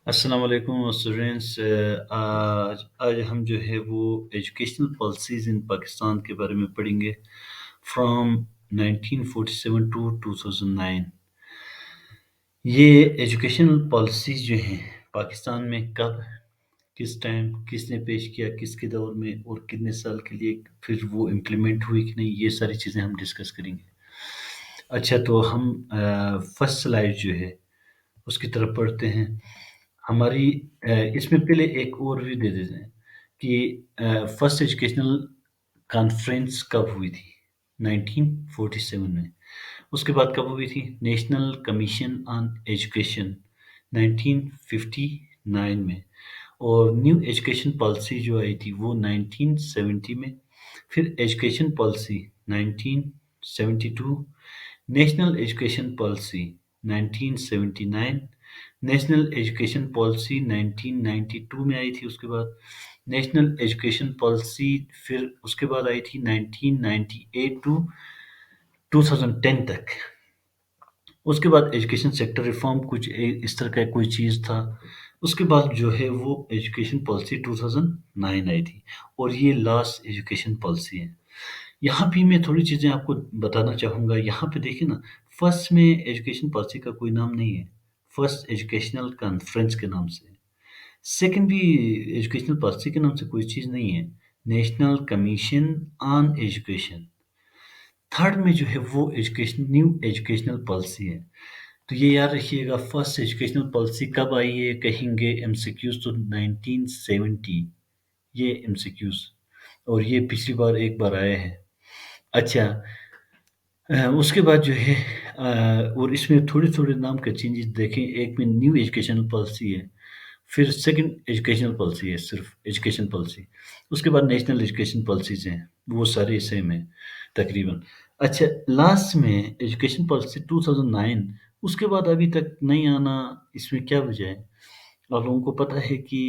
السلام علیکم اسٹوڈینٹس، آج ہم جو ہے وہ ایجوکیشنل پالیسیز ان پاکستان کے بارے میں پڑھیں گے فرام 1947 ٹو 2009۔ یہ ایجوکیشنل پالیسیز جو ہیں پاکستان میں کب، کس ٹائم، کس نے پیش کیا، کس کے دور میں اور کتنے سال کے لیے پھر وہ امپلیمنٹ ہوئی کہ نہیں، یہ ساری چیزیں ہم ڈسکس کریں گے۔ اچھا، تو ہم فرسٹ سلائیڈ جو ہے اس کی طرف پڑھتے ہیں۔ ہماری اس میں پہلے ایک اوور ویو دے دیتے ہیں کہ فرسٹ ایجوکیشنل کانفرنس کب ہوئی تھی، 1947 میں۔ اس کے بعد کب ہوئی تھی نیشنل کمیشن آن ایجوکیشن، 1959 میں۔ اور نیو ایجوکیشن پالیسی جو آئی تھی وہ 1970 میں۔ پھر education policy 1972، national education policy 1979، national education policy 1992 میں آئی تھی۔ اس کے بعد نیشنل ایجوکیشن پالیسی پھر اس کے بعد آئی تھی 1998 ٹو 2010 تک۔ اس کے بعد ایجوکیشن سیکٹر ریفارم کچھ اس طرح کا کوئی چیز تھا۔ اس کے بعد جو ہے وہ ایجوکیشن پالیسی 2009 آئی تھی، اور یہ لاسٹ ایجوکیشن پالیسی ہے۔ یہاں بھی میں تھوڑی چیزیں آپ کو بتانا چاہوں گا۔ یہاں پہ دیکھیں نا، فرسٹ میں ایجوکیشن پالیسی کا کوئی نام نہیں ہے، فرسٹ ایجوکیشنل کانفرنس کے نام سے۔ سیکنڈ بھی ایجوکیشنل پالیسی کے نام سے کوئی چیز نہیں ہے، national commission on education. Third میں جو ہے وہ نیو ایجوکیشنل پالیسی ہے۔ تو یہ یاد رکھیے گا، فرسٹ ایجوکیشنل پالیسی کب آئی ہے، کہیں گے ایم سی کیوز تو 1970، یہ ایم سی کیوز، اور یہ پچھلی بار ایک بار آیا ہے۔ اچھا، اس کے بعد جو ہے اور اس میں تھوڑے تھوڑے نام کا چینجز دیکھیں۔ ایک میں نیو ایجوکیشنل پالیسی ہے، پھر سیکنڈ ایجوکیشنل پالیسی ہے، صرف ایجوکیشن پالیسی۔ اس کے بعد نیشنل ایجوکیشن پالیسیز ہیں، وہ سارے سیم ہیں تقریباً۔ اچھا، لاسٹ میں ایجوکیشن پالیسی 2009، اس کے بعد ابھی تک نہیں آنا، اس میں کیا وجہ ہے؟ آپ لوگوں کو پتہ ہے کہ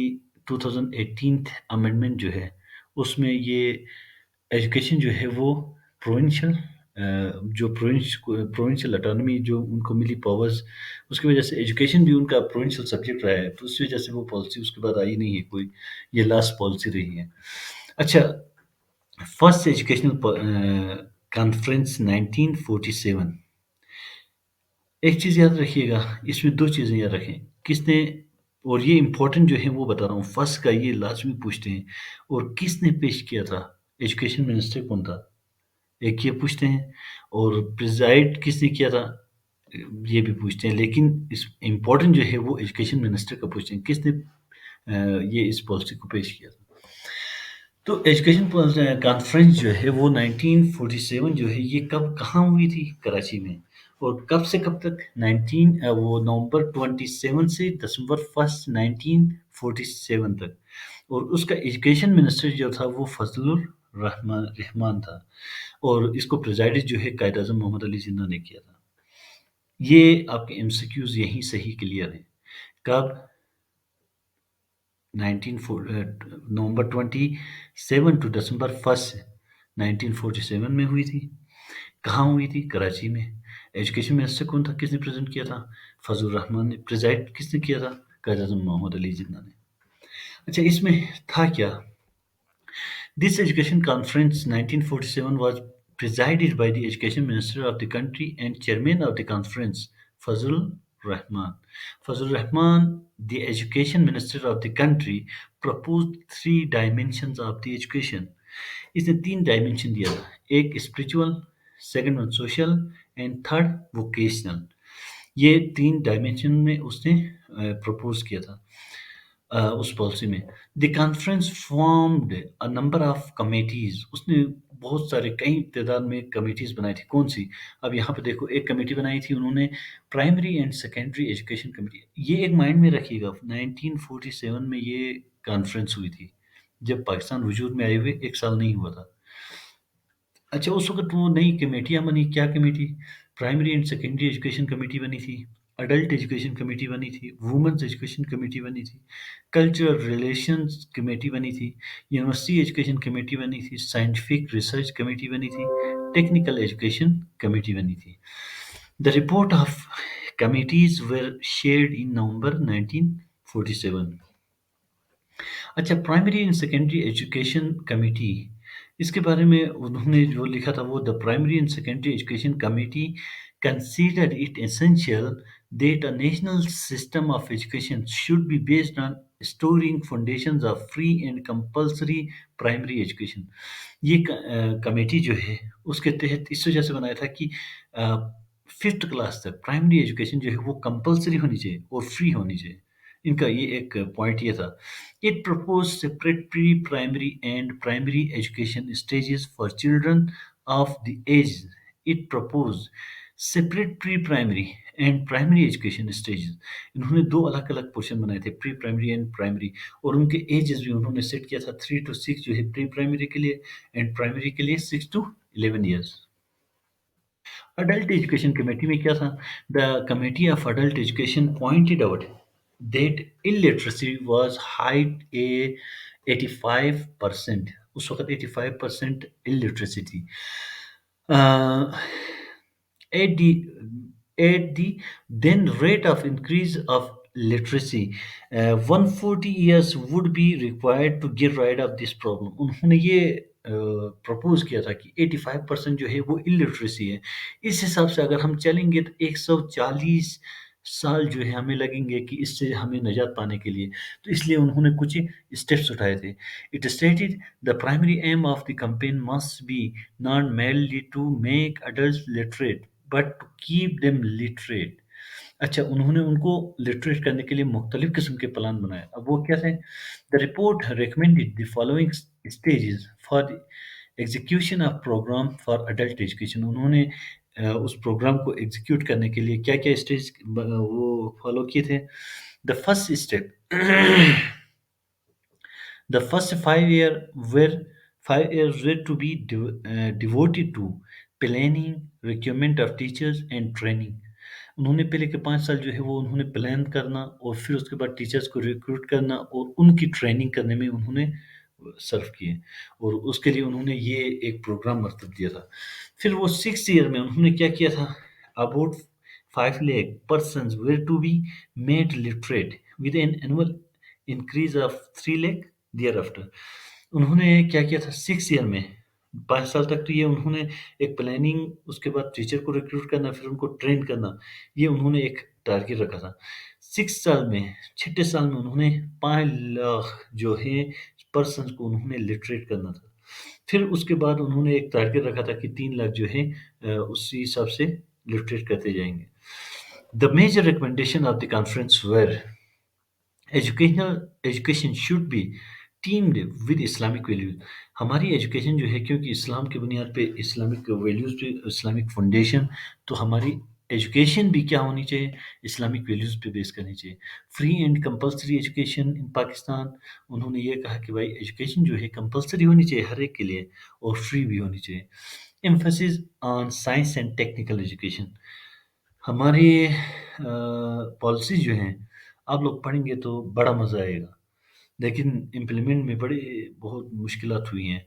2018 امینڈمنٹ جو ہے اس میں یہ ایجوکیشن جو ہے وہ پروونشل، جو پروونشل اٹانومی جو ان کو ملی پاورز، اس کی وجہ سے ایجوکیشن بھی ان کا پروونشل سبجیکٹ رہا ہے، تو اس وجہ سے وہ پالیسی اس کے بعد آئی نہیں ہے کوئی، یہ لاسٹ پالیسی رہی ہے۔ اچھا، فرسٹ ایجوکیشنل کانفرنس 1947، ایک چیز یاد رکھیے گا، اس میں دو چیزیں یاد رکھیں، کس نے، اور یہ امپورٹنٹ جو ہے وہ بتا رہا ہوں، فرسٹ کا یہ لازمی پوچھتے ہیں، اور کس نے پیش کیا تھا، ایجوکیشن منسٹر کون تھا، ایک یہ پوچھتے ہیں، اور پریزائڈ کس نے کیا تھا یہ بھی پوچھتے ہیں، لیکن اس امپورٹنٹ جو ہے وہ ایجوکیشن منسٹر کا پوچھتے ہیں، کس نے یہ اس پالیسی کو پیش کیا تھا۔ تو ایجوکیشن کانفرنس جو ہے وہ 1947 جو ہے یہ کب کہاں ہوئی تھی، کراچی میں، اور کب سے کب تک، وہ نومبر 27 سے دسمبر 1 1947 تک، اور اس کا ایجوکیشن منسٹر جو تھا وہ فضل الرحمان تھا، اور اس کو پریزائڈ جو ہے قائد اعظم محمد علی جناح نے کیا تھا۔ یہ آپ کے ایم سی کیوز یہیں صحیح کلیئر ہیں۔ کب، نومبر 27 ٹو دسمبر 1 1947 میں ہوئی تھی۔ کہاں ہوئی تھی، کراچی میں۔ ایجوکیشن منسٹر کون تھا، کس نے پریزنٹ کیا تھا، فضل الرحمان نے۔ پریزائڈ کس نے کیا تھا، قائد اعظم محمد علی جناح نے۔ اچھا، اس میں تھا کیا، دس education conference 1947 was presided by the education minister of the country and chairman of the conference, Fazlur Rahman. Fazlur Rahman, the education minister of the country, proposed three dimensions of the education. اس نے تین dimension دیا تھا، ایک spiritual, second one social, and third vocational. یہ تین dimension میں اس نے propose کیا تھا اس پالیسی میں۔ The conference formed a number of committees, اس نے بہت سارے کئی تعداد میں کمیٹیز بنائی تھی۔ کون سی، اب یہاں پہ دیکھو، ایک کمیٹی بنائی تھی انہوں نے primary and secondary education committee. یہ ایک مائنڈ میں رکھیے گا، 1947 میں یہ کانفرنس ہوئی تھی، جب پاکستان وجود میں آئے ہوئے ایک سال نہیں ہوا تھا۔ اچھا، اس وقت وہ نئی کمیٹیاں بنی، کیا committee, primary and secondary education committee بنی تھی، اڈلٹ ایجوکیشن کمیٹی بنی تھی، وومنز ایجوکیشن کمیٹی بنی تھی، کلچرل ریلیشنز کمیٹی بنی تھی، یونیورسٹی ایجوکیشن کمیٹی بنی تھی، سائنٹیفک ریسرچ کمیٹی بنی تھی، ٹیکنیکل ایجوکیشن کمیٹی بنی تھی۔ The report of committees were shared in November 47. अच्छा, primary and secondary education committee, इसके बारे में उन्होंने जो लिखा था वो, the primary and secondary education committee considered it essential that a national system of education should be based on storing foundations of free and compulsory primary education. ये committee जो है उसके तहत इस वजह से बनाया था कि फिफ्थ क्लास तक प्राइमरी एजुकेशन जो है वो कंपलसरी होनी चाहिए और फ्री होनी चाहिए। इनका ये एक पॉइंट ये था। It propose separate pre primary and primary education stages for children of the age. It propose separate pre primary and primary education stages. इन्होंने दो अलग अलग पोर्शन बनाए थे, प्री प्राइमरी एंड प्राइमरी, और उनके एजेस भी उन्होंने सेट किया था, 3 to 6 जो है प्री प्राइमरी के लिए, एंड प्राइमरी के लिए 6 to 11 years। Adult Education Committee में क्या था? The Committee of Adult Education pointed out that illiteracy was high, 85%। उस वक्त 85% illiteracy थी। Uh, at the at the then rate of increase of literacy, 140 years would be required to get rid of this problem। उन्होंने ये propose किया था कि 85% जो है वो इलिटरेसी है। इस हिसाब से अगर हम चलेंगे तो 140 साल जो है हमें लगेंगे कि इससे हमें निजात पाने के लिए। तो इसलिए उन्होंने कुछ स्टेप्स उठाए थे। It stated the primary aim of the campaign must be not merely to make adults literate but to keep them literate. अच्छा, उन्होंने उनको लिटरेट करने के लिए मुख्तलिफ किस्म के प्लान बनाए। अब वो क्या थे? The report recommended the following stages for the execution of programme for adult education. उन्होंने उस प्रोग्राम को एग्जीक्यूट करने के लिए क्या क्या स्टेज वो फॉलो किए थे? The first step, the first 5 years were to be devoted to planning, recruitment of teachers and training। उन्होंने पहले के 5 साल जो है वो उन्होंने प्लान करना और फिर उसके बाद टीचर्स को रिक्रूट करना और उनकी ट्रेनिंग करने में उन्होंने सर्व किए, और उसके लिए उन्होंने ये एक प्रोग्राम मरतब दिया था। फिर वो 6 ईयर में उन्होंने क्या किया था? About 5 lakh persons were to be made literate with an annual increase of 3 lakh thereafter। उन्होंने क्या किया था 6 ईयर में? 5 साल तक तो ये उन्होंने एक प्लानिंग, उसके बाद टीचर को रिक्रूट करना, फिर उनको ट्रेन करना, ये उन्होंने एक टारगेट रखा था। 6 साल में, छठे साल में उन्होंने 5 लाख जो है पर्सन को उन्होंने लिटरेट करना था। फिर उसके बाद उन्होंने एक टारगेट रखा था कि 3 लाख जो है उसी हिसाब से लिटरेट करते जाएंगे। The major recommendation of the conference were education should be teamed with Islamic values. हमारी एजुकेशन जो है, क्योंकि इस्लाम की बुनियाद पे इस्लामिक वैल्यूज पे, इस्लामिक फाउंडेशन, तो हमारी एजुकेशन भी क्या होनी चाहिए? इस्लामिक वैल्यूज पे बेस करनी चाहिए। Free and compulsory education in Pakistan, उन्होंने ये कहा कि भाई एजुकेशन जो है कंपलसरी होनी चाहिए हर एक के लिए और फ्री भी होनी चाहिए। Emphasis on science and technical education. हमारी पॉलिसी जो हैं, आप लोग पढ़ेंगे तो बड़ा मज़ा आएगा, लेकिन इम्प्लीमेंट में बड़ी बहुत मुश्किलात हुई हैं।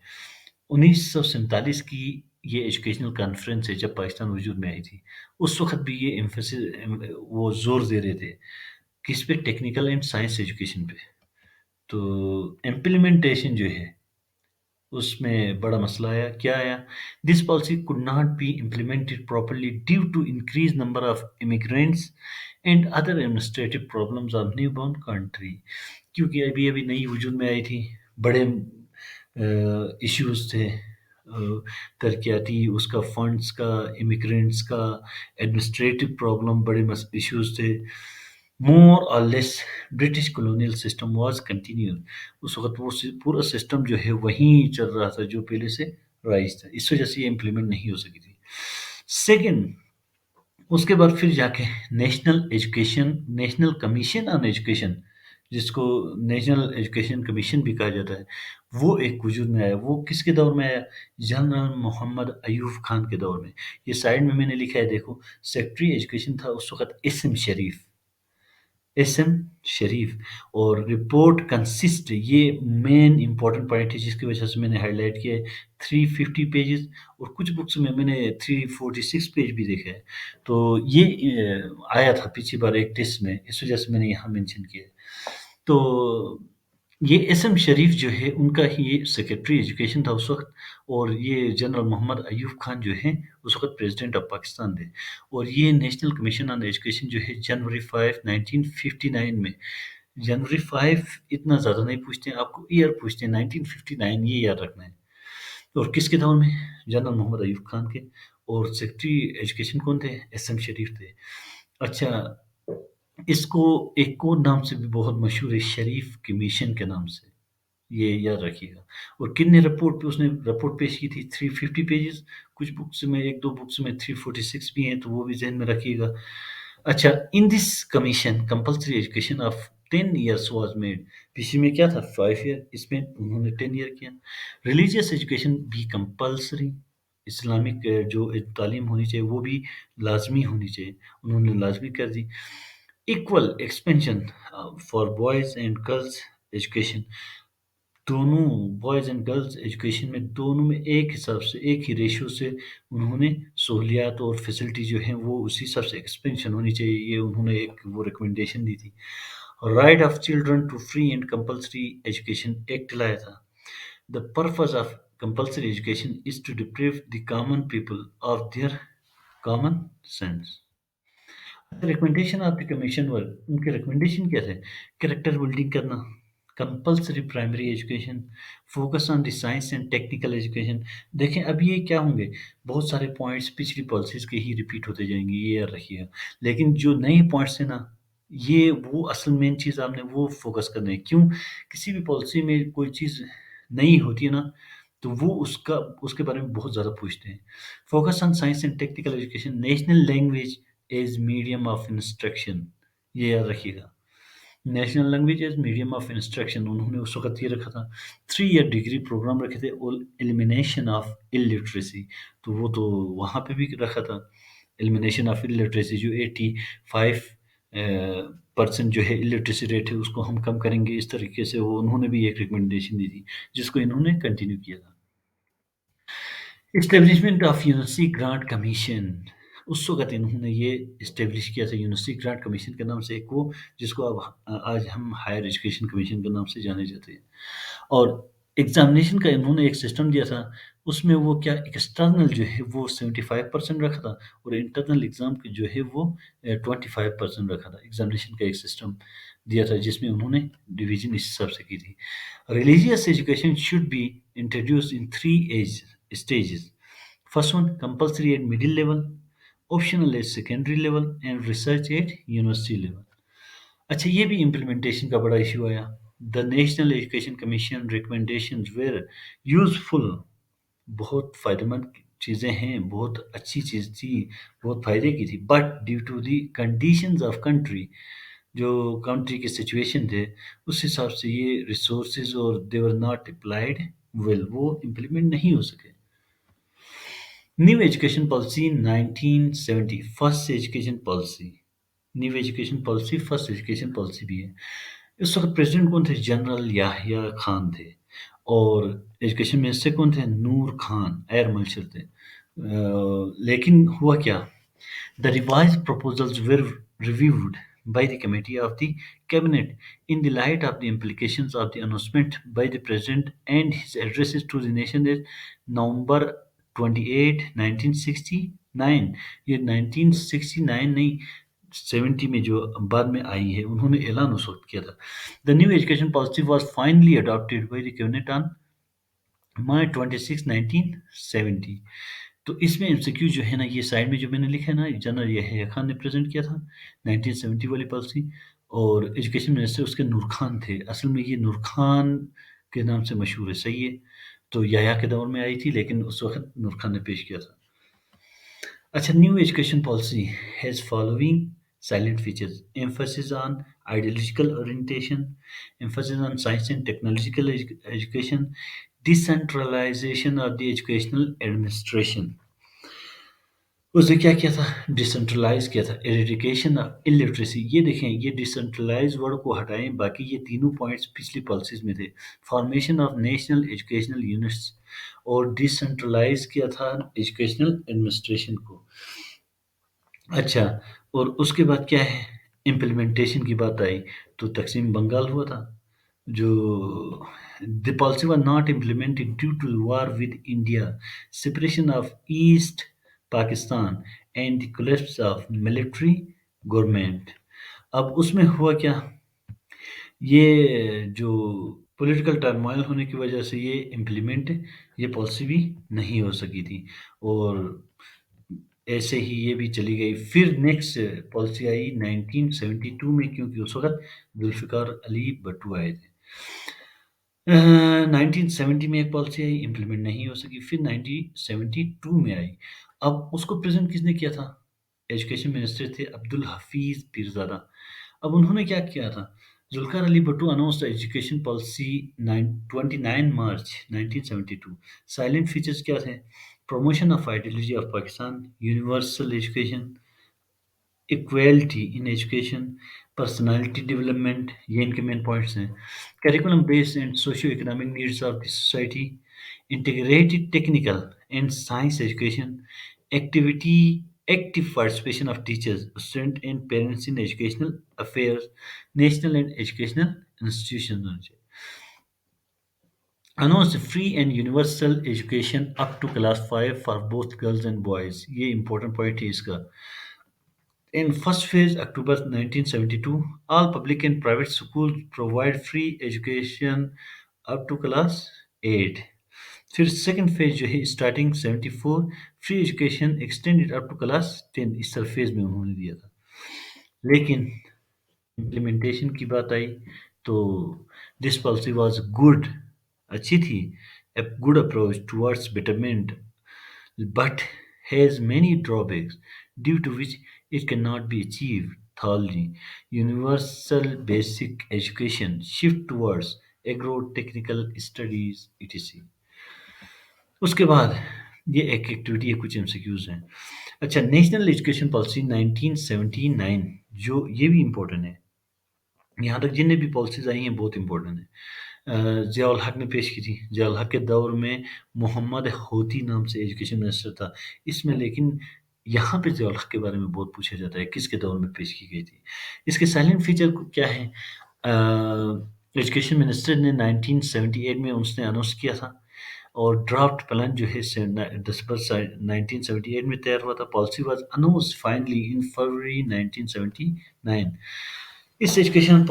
1947 की ये एजुकेशनल कॉन्फ्रेंस है जब पाकिस्तान वजूद में आई थी। उस वक़्त भी ये एम्फेसिस वो ज़ोर दे रहे थे, किस पे? टेक्निकल एंड साइंस एजुकेशन पे। तो इम्प्लीमेंटेशन जो है उसमें बड़ा मसला आया। क्या आया? This policy could not be implemented properly due to increase number of immigrants and other administrative problems of new born country. क्योंकि अभी अभी नई वजूद में आई थी, बड़े इश्यूज थे, तरक्याती, उसका फंड्स का, इमिग्रेंट्स का, एडमिनिस्ट्रेटिव प्रॉब्लम, बड़े इश्यूज थे। मोर और less British colonial system was continued. उस वक्त वो पूरा सिस्टम जो है वहीं चल रहा था जो पहले से राइज था, इस वजह से ये इम्प्लीमेंट नहीं हो सकी थी। सेकंड, उसके बाद फिर जाके नेशनल कमीशन ऑन एजुकेशन, जिसको नेशनल एजुकेशन कमीशन भी कहा जाता है, वो एक वजूद में आया। वो किसके दौर में आया? जनरल मोहम्मद अयूब खान के दौर में। ये साइड में मैंने लिखा है, देखो, सेक्रेटरी एजुकेशन था उस वक्त एस एम शरीफ। एस एम शरीफ। और रिपोर्ट कंसिस्ट, ये मेन इंपॉर्टेंट पॉइंट है जिसकी वजह से मैंने हाईलाइट किया है, 350 पेजेस। और कुछ बुक्स में मैंने 346 पेज भी देखा है। तो ये आया था पिछली बार एक टेस्ट में, इस वजह से मैंने यहाँ मेंशन किया है। तो ये एस एम शरीफ जो है उनका ही ये सेक्रेटरी एजुकेशन था उस वक्त। और ये जनरल मोहम्मद अयूब खान जो है उस वक्त प्रेसिडेंट ऑफ पाकिस्तान थे। और ये नेशनल कमीशन ऑन एजुकेशन जो है जनवरी 5 1959 में, जनवरी 5 इतना ज़्यादा नहीं पूछते हैं, आपको ईयर पूछते हैं, 1959 ये याद रखना है। और किसके दौर में? जनरल मोहम्मद अयूब खान के। और सेक्रेटरी एजुकेशन कौन थे? एस एम शरीफ थे। अच्छा, इसको एक और नाम से भी बहुत मशहूर है, शरीफ कमीशन के नाम से, ये याद रखिएगा। और कितने रिपोर्ट पे उसने रिपोर्ट पेश की थी? 350 पेजेस। कुछ बुक्स में, एक दो बुक्स में 346 भी हैं, तो वो भी जहन में रखिएगा। अच्छा, in this commission compulsory education of 10 years was made. पिछले में क्या था? 5 ईयर, इसमें उन्होंने 10 ईयर किया। रिलीजियस एजुकेशन भी कंपल्सरी, इस्लामिक जो तालीम होनी चाहिए वो भी लाजमी होनी चाहिए, उन्होंने लाजमी कर दी। Equal expansion for boys and girls education, दोनों बॉयज़ एंड गर्ल्स एजुकेशन में, दोनों में एक हिसाब से, एक ही रेशियो से उन्होंने सहूलियात और फैसिलिटी जो हैं वो उसी हिसाब से एक्सपेंशन होनी चाहिए, ये उन्होंने एक वो रिकमेंडेशन दी थी। Right of children to free and compulsory education act लाया था। The purpose of compulsory education is to deprive the common people of their common sense. Recommendation of the commission work, उनके रिकमेंडेशन क्या थे? Character building करना, compulsory primary education, focus on the science and technical education. देखें अब ये क्या होंगे, बहुत सारे पॉइंट्स पिछली पॉलिसीज़ के ही रिपीट होते जाएँगे, ये याद रखिएगा। लेकिन जो नए पॉइंट्स हैं ना, ये वो असल मेन चीज़ आपने वो फोकस करना है। क्यों? किसी भी पॉलिसी में कोई चीज़ नई होती है ना, तो वो उसके बारे में बहुत ज़्यादा पूछते हैं। Focus on science and technical education, national language as medium of instruction, ये याद रखिएगा। National language as medium of instruction उन्होंने उस वक्त ये रखा था। 3 ईयर डिग्री प्रोग्राम रखे थे, और एलिमिनेशन ऑफ इलिटरेसी, तो वो तो वहाँ पे भी रखा था। एलिमिनेशन ऑफ इलिटरेसी, जो 85 परसेंट जो है इलिटरेसी रेट है उसको हम कम करेंगे, इस तरीके से वो उन्होंने भी एक रिकमेंडेशन दी थी, जिसको इन्होंने कंटिन्यू किया था। Establishment of university grant commission, उस वक़्त इन्होंने ये एस्टेब्लिश किया था यूनिवर्सिटी ग्रांट कमीशन के नाम से, एक वो जिसको अब आज हम हायर एजुकेशन कमीशन के नाम से जाने जाते हैं। और एग्ज़ामिनेशन का इन्होंने एक सिस्टम दिया था, उसमें वो क्या एक्सटर्नल जो है वो 75% रखा था, और इंटरनल एग्ज़ाम के जो है वो 25% रखा था। एग्ज़ामिनेशन का एक सिस्टम दिया था जिसमें उन्होंने डिवीज़न इस हिसाब से की थी। Religious education should be introduced in 3 as stages. First one, compulsory at middle level, optional at secondary level, and research at university level. अच्छा, ये भी इम्प्लीमेंटेशन का बड़ा इशू आया। The national education commission recommendations were useful, बहुत फ़ायदेमंद चीज़ें हैं, बहुत अच्छी चीज़ थी, बहुत फ़ायदे की थी। But due to the conditions of country, जो कंट्री के सिचुएशन थे, उस हिसाब से ये रिसोर्सेज और they were not applied well, वो इम्प्लीमेंट नहीं हो सके। New education policy 1970, first education policy, new education policy first education policy भी है। इस वक्त प्रेसिडेंट कौन थे? जनरल याहिया खान थे। और एजुकेशन मिनिस्टर कौन थे? नूर खान, एयर मार्शल थे। लेकिन हुआ क्या? The revised proposals were reviewed by the Committee of the Cabinet in the light of the implications of the announcement by the President and his addresses to the nation at November 28, 1969। ये 1969 नहीं, 70 में जो बाद में आई है, उन्होंने ऐलान उस वक्त किया था। The new education policy was finally adopted by the cabinet on March 26, 1970। तो इसमें एमसीक्यू जो है ना, ये साइड में जो मैंने लिखा है ना, जनरल यahya खान ने प्रेजेंट किया था 1970 वाली पॉलिसी। और एजुकेशन मिनिस्टर उसके नूर खान थे। असल में ये नूर खान के नाम से मशहूर है, सही है। तो यahya के दौर में आई थी, लेकिन उस वक्त नूर खान ने पेश किया था। अच्छा, new education policy has following silent features: emphasis on ideological orientation, emphasis on science and technological education, decentralisation of the educational administration. उसने क्या किया था, डिसेंट्रलाइज किया था, एरिडिकेशन ऑफ इलिटरेसी। ये देखें, ये डिसेंट्रलाइज वर्ड को हटाएं, बाकी ये तीनों पॉइंट्स पिछली पॉलिसीज में थे। Formation of national educational units, और डिसेंट्रलाइज किया था एजुकेशनल एडमिनिस्ट्रेशन को। अच्छा, और उसके बाद क्या है, इम्प्लीमेंटेशन की बात आई तो तकसीम बंगाल हुआ था, जो the policy was not implemented due to war with India, separation of East Pakistan and the collapse of military government. अब उसमें हुआ क्या, ये जो पॉलिटिकल टर्मोइल होने की वजह से ये पॉलिसी भी नहीं हो सकी थी, और ऐसे ही ये भी चली गई। फिर नेक्स्ट पॉलिसी आई 1972 में, क्योंकि उस वक़्त जुल्फ़िकार अली भुट्टो आए थे। 1970 में एक पॉलिसी आई, इम्प्लीमेंट नहीं हो सकी, फिर 1972 में आई। अब उसको प्रेज़ेंट किसने किया था? एजुकेशन मिनिस्टर थे अब्दुल हफीज़ पीरज़ादा। अब उन्होंने क्या किया था? Zulfikar Ali Bhutto announced the education policy 29 March 1972। Salient features क्या थे? Promotion of ideology of Pakistan, universal education, equality in education, personality development, ये इनके मेन पॉइंट्स हैं। Curriculum based and socio economic needs of the society, integrated technical and science education, activity active participation of teachers, student and parents in educational affairs, national and educational institution होने चाहिए। Announced free and universal education up to class 5 for both girls and boys. ये important point है इसका। In first phase, October 1972, all public and private schools provide free education up to class 8. फिर second phase जो है starting 74, free education extended up to class 10, इस तरह phase में उन्होंने दिया था। लेकिन इम्प्लीमेंटेशन की बात आई तो दिस पॉलिसी वाज गुड, अच्छी थी, a good approach towards betterment, but has many drawbacks due to which it cannot be achieved thoroughly. Universal basic education, shift towards agro-technical studies, etc. उसके बाद ये एक एक्टिविटी है, कुछ एमसीक्यूज हैं। अच्छा, नेशनल एजुकेशन पॉलिसी 1979, जो ये भी इम्पोर्टेंट है। यहाँ तक जितनी भी पॉलिसीज़ आई हैं बहुत इम्पोर्टेंट हैं। ज़ियाउल हक ने पेश की थी। ज़ियाउल हक के दौर में मोहम्मद होती नाम से एजुकेशन मिनिस्टर था। इसमें लेकिन यहाँ पे ज़ियाउल हक के बारे में बहुत पूछा जाता है, किसके दौर में पेश की गई थी? इसके साइलेंट फीचर क्या हैं? एजुकेशन मिनिस्टर ने 1978 में उसने अनाउंस किया था, और ड्राफ्ट प्लान जो है दिसंबर 1978 में तैयार हुआ था। Policy was announced finally in February 1979। Its educational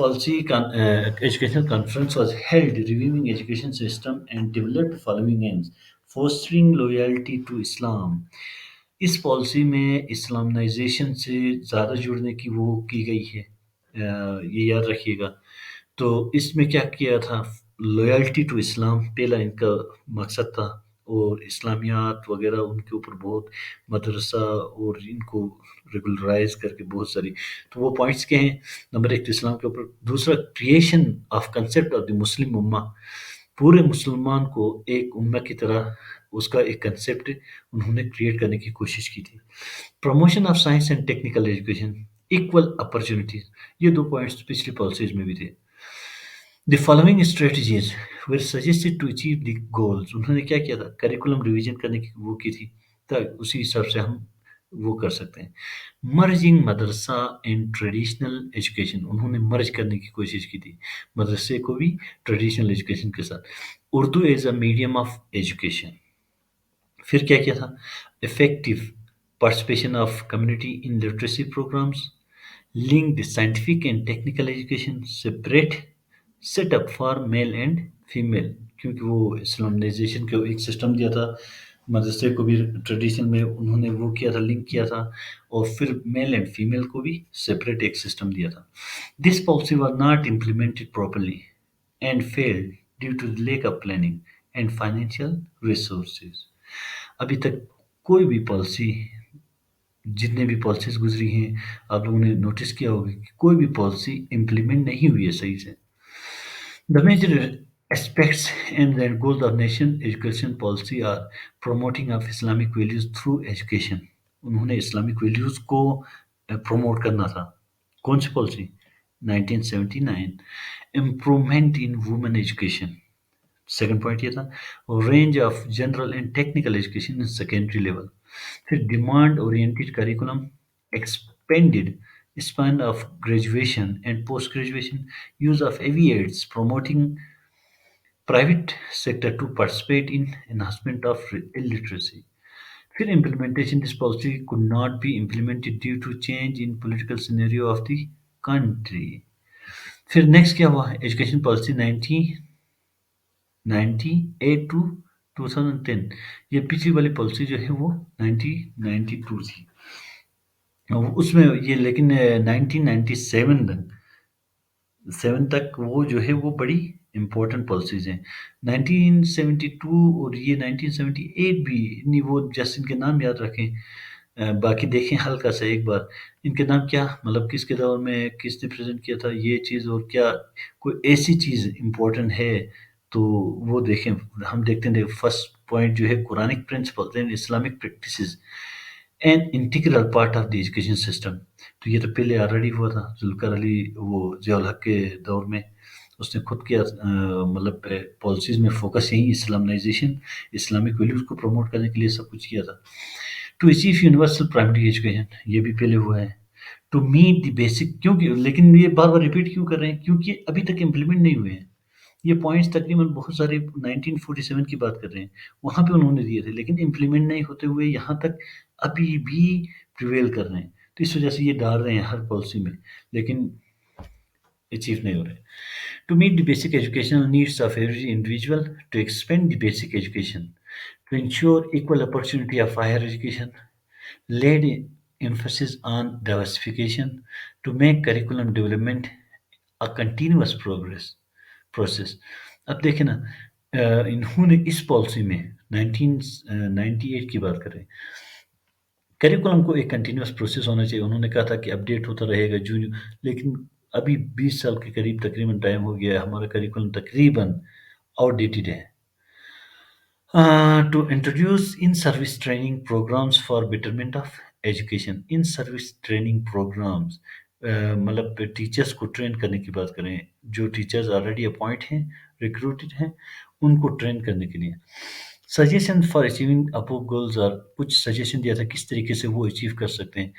conference was held reviewing education system and developed following aims: fostering loyalty to Islam. इस पॉलिसी में इस्लामाइजेशन से ज़्यादा जुड़ने की वो की गई है, ये याद रखिएगा। तो इसमें क्या किया था, लॉयल्टी टू इस्लाम पहला इनका मकसद था, और इस्लामियात वगैरह उनके ऊपर बहुत मदरसा और इनको रेगुलराइज करके बहुत सारी, तो वो पॉइंट्स क्या हैं? नंबर एक तो इस्लाम के ऊपर, दूसरा creation of concept of the Muslim उम्मा, पूरे मुसलमान को एक उम्मा की तरह उसका एक कंसेप्ट उन्होंने क्रिएट करने की कोशिश की थी। Promotion of science and technical education, equal opportunities, ये दो पॉइंट्स पिछली पॉलिसीज में भी थे। The following strategies were suggested to achieve the goals, उन्होंने क्या किया था, करिकुलम रिवीजन करने की वो की थी, ताकि उसी हिसाब से हम वो कर सकते हैं। Merging Madrasa and traditional education, उन्होंने मर्ज करने की कोशिश की थी मदरसे को भी ट्रेडिशनल एजुकेशन के साथ। Urdu as a medium of education. फिर क्या किया था, effective participation of community in literacy programs, link the scientific and technical education separate setup for male and female, क्योंकि वो इस्लामाइजेशन का एक सिस्टम दिया था, मदरसे को भी ट्रेडिशन में उन्होंने वो किया था, लिंक किया था, और फिर मेल एंड फीमेल को भी सेपरेट एक सिस्टम दिया था। This policy was not implemented properly and failed due to the lack of planning and financial resources. अभी तक कोई भी पॉलिसी, जितने भी पॉलिसीज गुजरी हैं, आप लोगों ने नोटिस किया होगा कि कोई भी पॉलिसी इम्प्लीमेंट नहीं हुई है सही से। The major aspects and the goals of national education policy are promoting of Islamic values through education. انہوں نے اسلامک ویلیوز کو پروموٹ کرنا تھا. کون سی policy? 1979. Improvement in women education. Second point یہ تھا. Range of general and technical education in secondary level. پھر demand oriented curriculum expanded span of graduation and post graduation use of ایویٹس promoting private sector to participate in enhancement of illiteracy. Then implementation this policy could not be implemented due to change in political scenario of the country. پھر next کیا ہوا؟ Education policy 1998 to 2010. یہ پچھلی والی policy جو ہے وہ 1992 تھی. اس میں یہ لیکن 1997 تک وہ جو ہے وہ بڑی امپورٹنٹ پالیسیز ہیں. 1972 اور یہ 1978 بھی نہیں، وہ جسٹ ان کے نام یاد رکھیں. باقی دیکھیں ہلکا سا ایک بار ان کے نام کیا، مطلب کس کے دور میں کس نے پریزنٹ کیا تھا یہ چیز، اور کیا کوئی ایسی چیز امپورٹنٹ ہے تو وہ دیکھیں. ہم دیکھتے ہیں فرسٹ پوائنٹ جو ہے قرآنک پرنسپل دین Islamic practices an integral part of the education system. تو یہ تو پہلے آلریڈی ہوا تھا ذوالفقار علی وہ ضیاء الحق کے دور میں، اس نے خود کیا مطلب پالیسیز میں فوکس یہی اسلامائزیشن اسلامک ویلیوز کو پروموٹ کرنے کے لیے سب کچھ کیا تھا. To achieve universal primary education یہ بھی پہلے ہوا ہے. ٹو میٹ دی بیسک، کیونکہ لیکن یہ بار بار ریپیٹ کیوں کر رہے ہیں؟ کیونکہ ابھی تک امپلیمنٹ نہیں ہوئے ہیں یہ پوائنٹس. تقریباً بہت سارے 1947 کی بات کر رہے ہیں وہاں پہ انہوں نے دیے تھے، لیکن امپلیمنٹ نہیں ہوتے ہوئے یہاں تک ابھی بھی پریویل کر رہے ہیں. تو اس وجہ سے یہ ڈال رہے ہیں ہر پالیسی میں لیکن اچیو نہیں ہو رہے. To meet the basic educational needs of every individual, to expand the basic education, to ensure equal opportunity of higher education, laid emphasis on diversification, to make curriculum development a continuous process. اب دیکھیں نا انہوں نے اس policy میں 1998 کی بات کریں، curriculum کو ایک کنٹینیوس پروسیس ہونا چاہیے. انہوں نے کہا تھا کہ اپڈیٹ ہوتا رہے گا لیکن ابھی 20 سال کے قریب تقریباً ٹائم ہو گیا ہے، ہمارا کریکولم تقریباً آؤٹ ڈیٹڈ ہے. To introduce in service training programs for betterment of education. In service training programs مطلب ٹیچرس کو ٹرین کرنے کی بات کریں، جو ٹیچرز آلریڈی اپوائنٹ ہیں ریکروٹڈ ہیں ان کو ٹرین کرنے کے لیے. Suggestion for achieving Oppo goals, اور کچھ سجیشن دیا تھا کس طریقے سے وہ اچیو کر سکتے ہیں.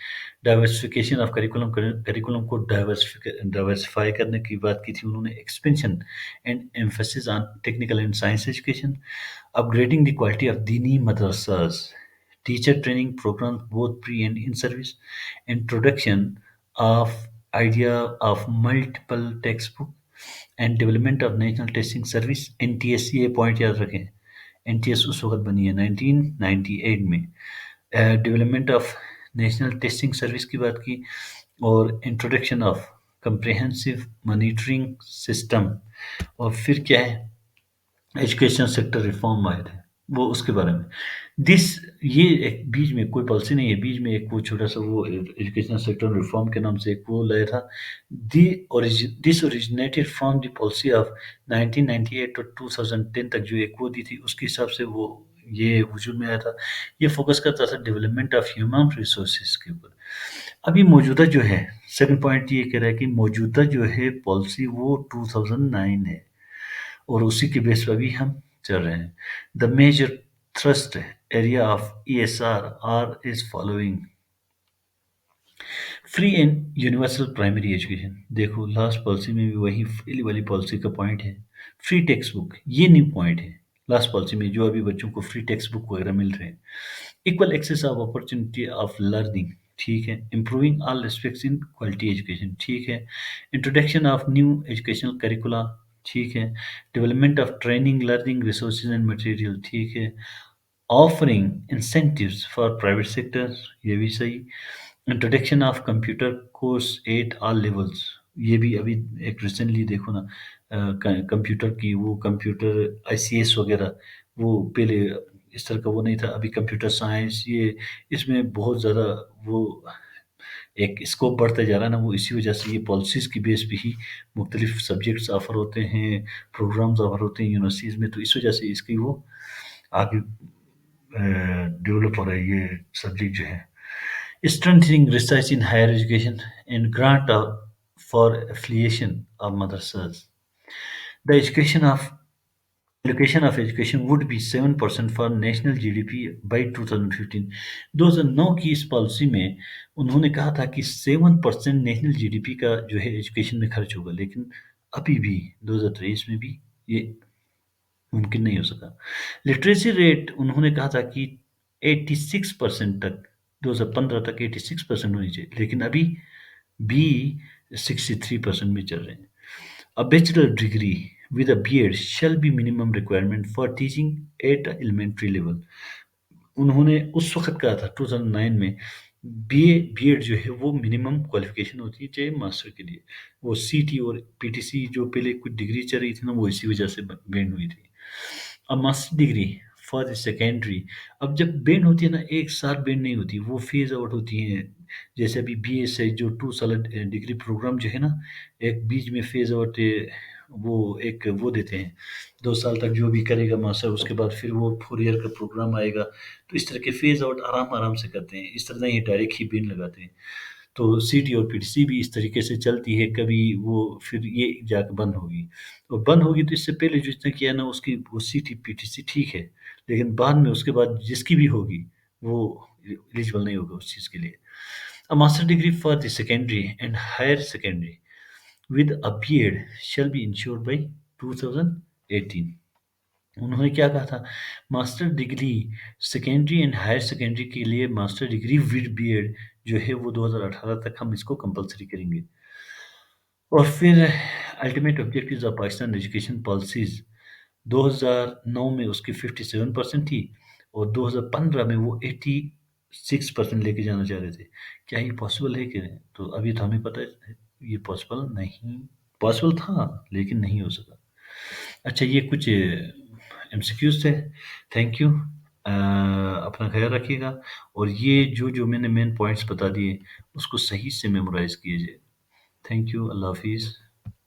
ڈائیورسفیکیشن آف کریکولم کو ڈائیورسفائی کرنے کی بات کی تھی انہوں نے. Expansion and emphasis on technical and science education. Upgrading the quality of دینی مدرساز. Teacher training program both pre and in service. Introduction of idea of multiple text book and development of national testing service. NTS یہ point یاد رکھیں، NTS اس وقت بنی ہے 1998 میں. Development of national testing service کی بات کی، اور introduction of comprehensive monitoring system. اور پھر کیا ہے ایجوکیشن سیکٹر ریفارم آئے تھے وہ اس کے بارے میں. یہ ایک بیچ میں کوئی پالیسی نہیں ہے، بیچ میں ایک وہ چھوٹا سا وہ ایجوکیشن سیکٹر ریفارم کے نام سے ایک وہ لایا تھا. This originated from the policy of 1998 to 2010 تک جو ایک وہ دی تھی اس کے حساب سے وہ یہ وجود میں آیا تھا. یہ فوکس کرتا تھا ڈیولپمنٹ آف ہیومن ریسورسز کے اوپر. ابھی موجودہ جو ہے سیکنڈ پوائنٹ یہ کہہ رہا ہے کہ موجودہ جو ہے پالیسی وہ 2009 ہے اور اسی کے بیس پر بھی ہم چل رہے ہیں. The major thrust area of ESR are is following. Free and universal primary education. دیکھو لاسٹ پالیسی میں بھی وہی پہلی والی پالیسی کا پوائنٹ ہے. فری ٹیکسٹ بک یہ نیو پوائنٹ ہے لاسٹ پالیسی میں جو ابھی بچوں کو فری ٹیکسٹ بک وغیرہ مل رہے ہیں. Equal access of opportunity of learning, ٹھیک ہے. Improving all respects in quality education, ٹھیک ہے. Introduction of new educational curricula, ٹھیک ہے. Development of training learning resources and material, ٹھیک ہے. Offering incentives for private sector, یہ بھی صحیح. Introduction of computer course at all levels, یہ بھی ابھی ایک ریسنٹلی دیکھو نا کمپیوٹر کی وہ کمپیوٹر ICS وغیرہ وہ پہلے اس طرح کا وہ نہیں تھا. ابھی کمپیوٹر سائنس یہ اس میں بہت زیادہ وہ ایک اسکوپ بڑھتا جا رہا ہے نا، وہ اسی وجہ سے یہ پالیسیز کی بیس پہ ہی مختلف سبجیکٹس آفر ہوتے ہیں، پروگرامز آفر ہوتے ہیں یونیورسٹیز میں. تو اس وجہ سے اس کی وہ آگے ڈیولپ ہو رہا ہے یہ سبجیکٹ جو ہے. strengthening research in higher education, and grant for affiliation of madrasas. The allocation of education would be 7% for national GDP by 2015. 2009 की इस पॉलिसी में उन्होंने कहा था कि 7% नेशनल जीडीपी का जो है एजुकेशन में खर्च होगा, लेकिन अभी भी 2023 में भी ये मुमकिन नहीं हो सका। लिटरेसी रेट उन्होंने कहा था कि 86% तक, 2015 तक 86% होनी चाहिए, लेकिन अभी भी 63% में चल रहे हैं। A bachelor degree with a BEd shall be minimum requirement for teaching at elementary level. उन्होंने उस वक़्त कहा था 2009 में बीएड जो है वो मिनिमम क्वालिफ़िकेशन होती है चाहे मास्टर के लिए। वो सीटी और पीटीसी जो पहले कुछ डिग्री चल रही थी ना, वो इसी वजह से बैंड हुई थी। अब master degree for the secondary, अब जब बैंड होती है ना, एक साथ बैंड नहीं होती, वो फेज़ आउट होती हैं। जैसे अभी बीएस है जो 2 साल डिग्री प्रोग्राम जो है ना, एक बीच में फेज़ आउट वो एक वो देते हैं, 2 साल तक जो भी करेगा मास्टर उसके बाद फिर वो 4 ईयर का प्रोग्राम आएगा। तो इस तरह के फेज़ आउट आराम-आराम से करते हैं, इस तरह नहीं डायरेक्ट ही बैंड लगाते हैं। तो सीटी और पीटीसी भी इस तरीके से चलती है, कभी वो फिर ये जाके बंद होगी। और बंद होगी तो इससे पहले जो जिसने किया ना उसकी वो सीटी पीटीसी ठीक है, लेकिन बाद में उसके बाद जिसकी भी होगी वो एलिजिबल नहीं होगा उस चीज़ के लिए। A master degree for the secondary and higher secondary with a BEd shall be ensured by 2018. उन्होंने क्या कहा था, master degree secondary and higher secondary के लिए मास्टर डिग्री विद बीएड जो है वो 2018 तक हम इसको कंपलसरी करेंगे। और फिर ultimate objectives of Pakistan education policies 2009 में उसकी 57% थी और 2015 में वो 86% लेके जाना चाह रहे थे। क्या ये पॉसिबल है कि नहीं? तो अभी तो हमें पता है ये पॉसिबल नहीं, पॉसिबल था लेकिन नहीं हो सका। अच्छा, ये कुछ एमसीक्यूज थे। Thank you. अपना ख्याल रखिएगा और ये जो जो मैंने मेन पॉइंट्स बता दिए उसको सही से मेमोराइज कीजिए। Thank you. अल्लाह हाफिज़।